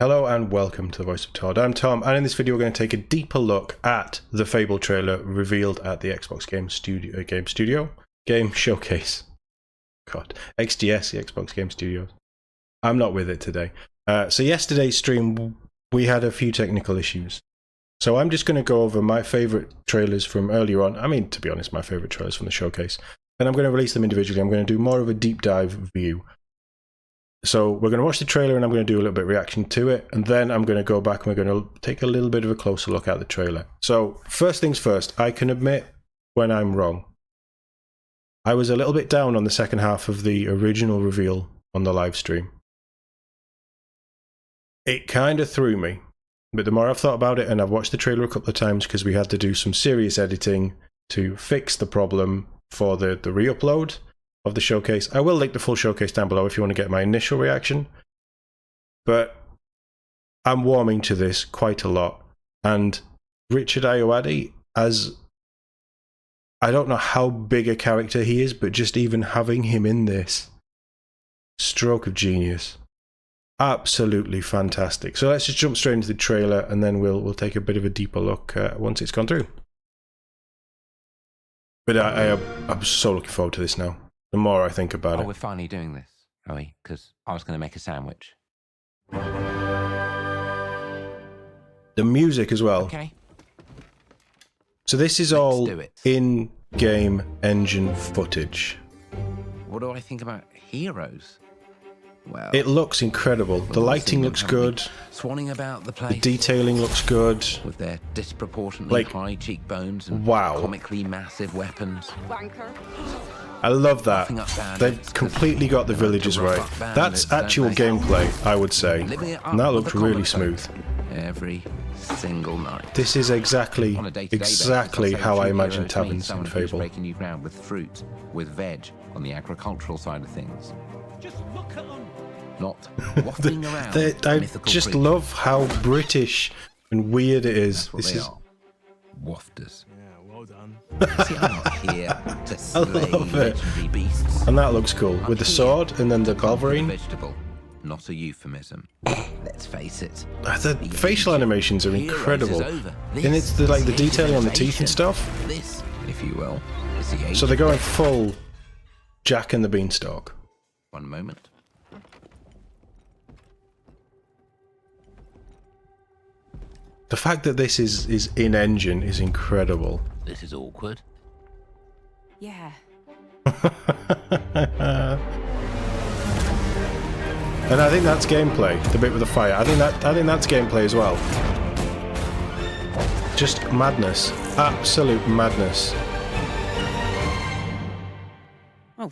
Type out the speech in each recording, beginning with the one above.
Hello and welcome to the Voice of TOD. I'm Tom, and in this video we're going to take a deeper look at the Fable trailer revealed at the Xbox Game Showcase. God, XGS, the Xbox Game Studios. I'm not with it today. So yesterday's stream, we had a few technical issues. So I'm just going to go over my favourite trailers from earlier on. I mean, to be honest, my favourite trailers from the showcase. And I'm going to release them individually. I'm going to do more of a deep dive view. So we're going to watch the trailer and I'm going to do a little bit of reaction to it, and then I'm going to go back and we're going to take a little bit of a closer look at the trailer. So first things first, I can admit when I'm wrong. I was a little bit down on the second half of the original reveal on the live stream. It kind of threw me, but the more I've thought about it, and I've watched the trailer a couple of times because we had to do some serious editing to fix the problem for the re-upload of the showcase. I will link the full showcase down below if you want to get my initial reaction, but I'm warming to this quite a lot. And Richard Ayoade, as I don't know how big a character he is, but just even having him in this, stroke of genius, absolutely fantastic. So let's just jump straight into the trailer and then we'll take a bit of a deeper look once it's gone through. But I'm so looking forward to this now. The more I think about it. We're finally doing this, are we? Because I was going to make a sandwich. The music as well. Okay. So this is all in-game engine footage. What do I think about heroes? Well, it looks incredible. The lighting looks good. Swanning about the place. The detailing looks good. With their disproportionately high cheekbones and comically massive weapons. Wanker. I love that. They've completely got the villagers right. That's actual gameplay, I would say. And that looked really smooth. Every single night. This is exactly how I imagine taverns in Fable. Breaking new ground with fruit, with veg on the agricultural side of things. Just look at them. Not wafting around. I just love how British and weird it is. This is wafters. Yeah, well done. See, I'm not here to slay legendary beasts. And that looks cool with the sword and then the Balverine. Vegetable, not a euphemism. Let's face it. The facial animations are incredible, and it's the detailing on the teeth and stuff. This, if you will, is the age. So they're going full Jack and the Beanstalk. One moment. The fact that this is in engine is incredible. This is awkward. Yeah. And I think that's gameplay. The bit with the fire. I think that's gameplay as well. Just madness, absolute madness. Oh.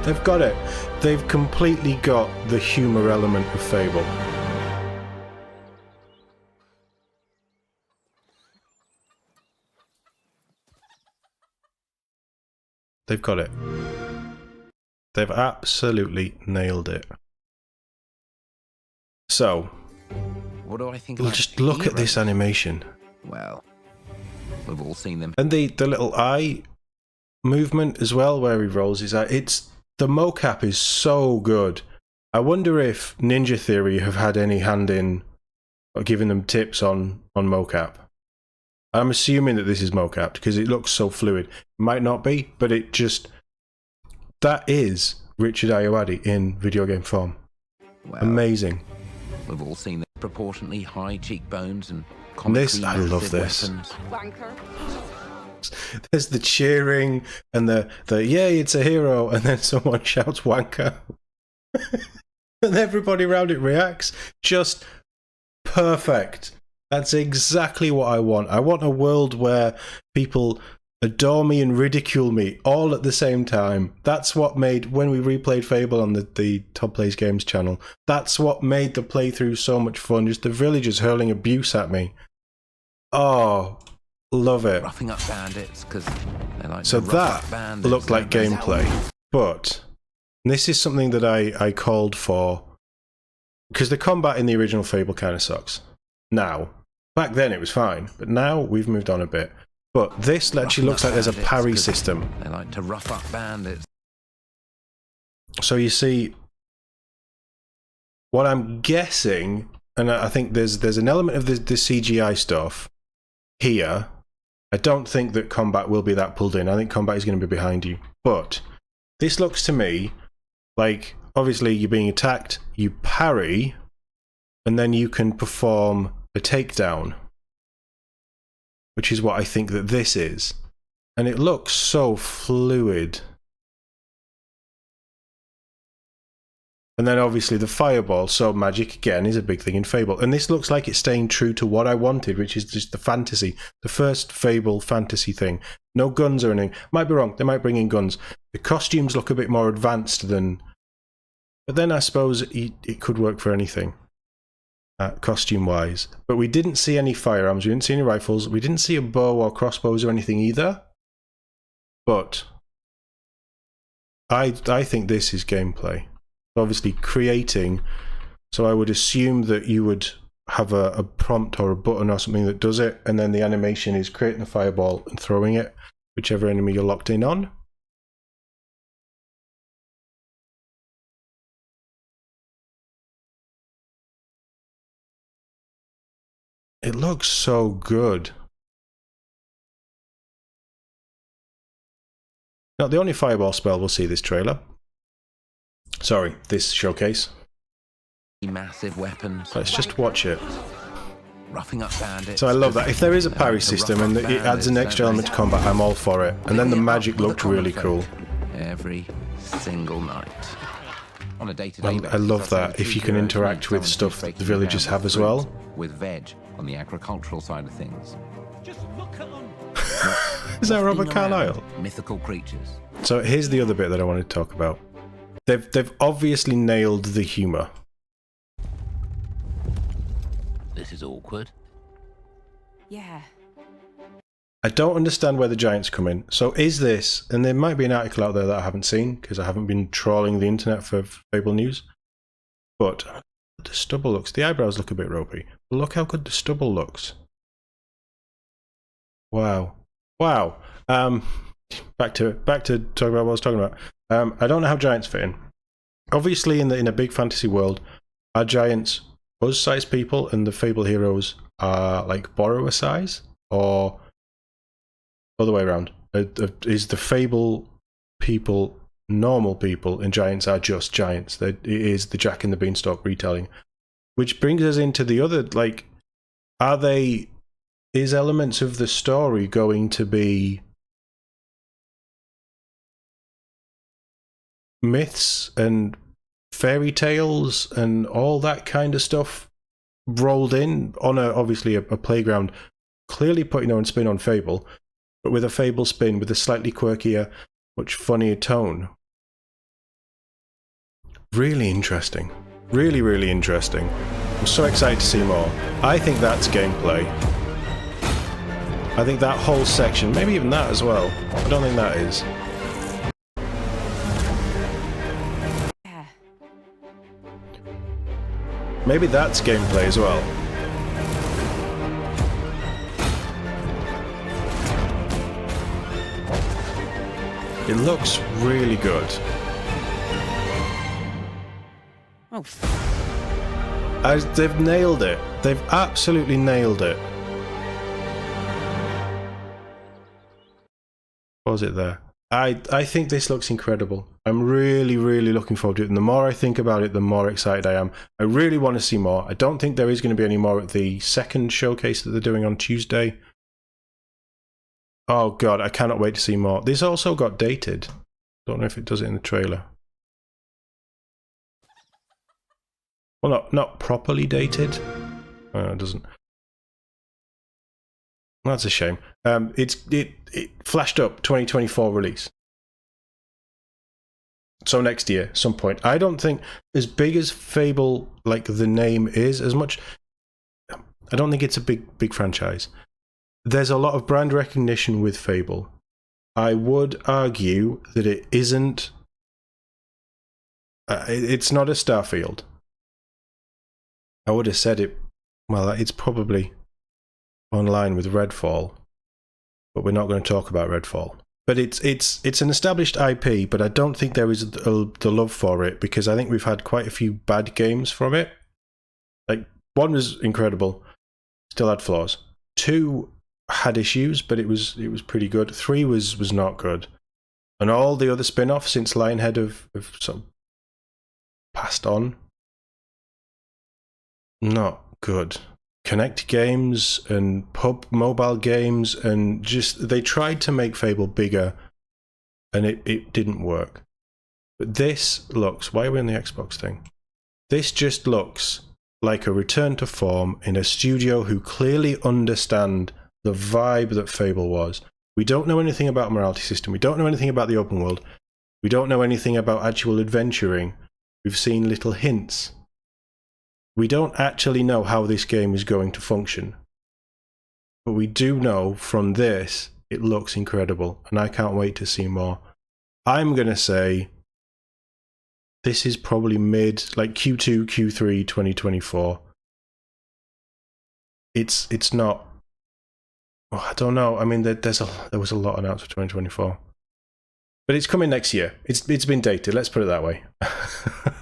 They've got it. They've completely got the humor element of Fable. They've got it. They've absolutely nailed it. So, what do I think? Just look at this animation. Well, we've all seen them. And the little eye movement as well, where he rolls his eye. The mocap is so good. I wonder if Ninja Theory have had any hand in or giving them tips on mocap. I'm assuming that this is mocapped because it looks so fluid. It might not be, but that is Richard Ayoade in video game form. Well, amazing. We've all seen the proportionately high cheekbones and I love this. Wanker. There's the cheering and the yay, it's a hero, and then someone shouts wanker. And everybody around it reacts. Just perfect. That's exactly what I want. I want a world where people adore me and ridicule me all at the same time. That's what made, when we replayed Fable on the Todd Plays Games channel, that's what made the playthrough so much fun. Just the villagers hurling abuse at me. Oh, love it. Roughing up bandits because they like so that looked like gameplay, but this is something that I called for because the combat in the original Fable kind of sucks. Now, back then it was fine, but now we've moved on a bit. But this actually looks like there's a parry system. They like to rough up bandits. So you see What I'm guessing, and I think there's an element of the CGI stuff here. I don't think that combat will be that pulled in. I think combat is going to be behind you. But this looks to me like, obviously, you're being attacked, you parry, and then you can perform a takedown, which is what I think that this is. And it looks so fluid. And then obviously the fireball, so magic again is a big thing in Fable. And this looks like it's staying true to what I wanted, which is just the fantasy. The first Fable fantasy thing. No guns or anything. Might be wrong, they might bring in guns. The costumes look a bit more advanced than... But then I suppose it could work for anything, costume-wise. But we didn't see any firearms, we didn't see any rifles, we didn't see a bow or crossbows or anything either. But I think this is gameplay. Obviously creating, so I would assume that you would have a prompt or a button or something that does it, and then the animation is creating the fireball and throwing it, whichever enemy you're locked in on. It looks so good. Not the only fireball spell we'll see this trailer. Sorry, this showcase. Massive weapons. Let's just watch it. Roughing up bandits. So I love that. If there is a parry system and it adds an extra element to combat, I'm all for it. And then the magic looked really cool. Every single night. On a day-to-day basis, I love that. If you can interact with stuff that the villagers have as well. With veg on the agricultural side of things. Just look at them. Is that Robert Carlyle? Mythical creatures. So here's the other bit that I wanted to talk about. They've obviously nailed the humour. This is awkward. Yeah. I don't understand where the giants come in. So is this, and there might be an article out there that I haven't seen because I haven't been trawling the internet for Fable news, but the stubble looks, the eyebrows look a bit ropey. But look how good the stubble looks. Wow. Wow. Back to talking about what I was talking about. I don't know how giants fit in. Obviously, in a big fantasy world, are giants us-sized people, and the Fable heroes are like borrower size, or other way around? Is the Fable people normal people, and giants are just giants? That it is the Jack and the Beanstalk retelling, which brings us into the other. Like, is elements of the story going to be myths and fairy tales and all that kind of stuff rolled in on obviously a playground, clearly putting their own spin on Fable, but with a Fable spin with a slightly quirkier, much funnier tone? Really interesting. Really, really interesting. I'm so excited to see more. I think that's gameplay. I think that whole section, maybe even that as well. I don't think that is. Maybe that's gameplay as well. It looks really good. Oh. They've nailed it. They've absolutely nailed it. What was it there? I think this looks incredible. I'm really, really looking forward to it. And the more I think about it, the more excited I am. I really want to see more. I don't think there is going to be any more at the second showcase that they're doing on Tuesday. Oh god, I cannot wait to see more. This also got dated. Don't know if it does it in the trailer. Well, not properly dated. It doesn't. That's a shame. It flashed up 2024 release. So next year, some point. I don't think, as big as Fable, like the name is, as much, I don't think it's a big franchise. There's a lot of brand recognition with Fable. I would argue that it isn't. It's not a Starfield. I would have said it. Well, it's probably online with Redfall, but we're not going to talk about Redfall. But it's an established IP, but I don't think there is the love for it, because I think we've had quite a few bad games from it. Like, 1 was incredible, still had flaws. 2 had issues, but it was pretty good. 3 was not good. And all the other spin-offs since Lionhead have sort of passed on. Not good. Connect games and pub mobile games, and just they tried to make Fable bigger, and it didn't work. But this looks, why are we on the Xbox thing? This just looks like a return to form in a studio who clearly understand the vibe that Fable was. We don't know anything about a morality system. We don't know anything about the open world. We don't know anything about actual adventuring. We've seen little hints. We don't actually know how this game is going to function. But we do know from this, it looks incredible, and I can't wait to see more. I'm going to say this is probably like Q2, Q3 2024. It's not... Oh, I don't know. I mean, there was a lot announced for 2024. But it's coming next year. It's been dated, let's put it that way.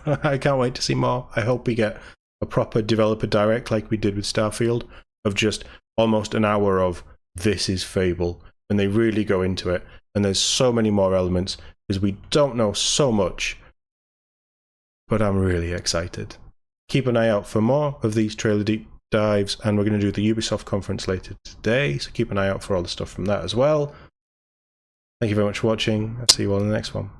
I can't wait to see more. I hope we get a proper developer direct like we did with Starfield, of just almost an hour of this is Fable, and they really go into it, and there's so many more elements because we don't know so much, but I'm really excited. Keep an eye out for more of these trailer deep dives, and we're going to do the Ubisoft conference later today, so keep an eye out for all the stuff from that as well. Thank you very much for watching. I'll see you all in the next one.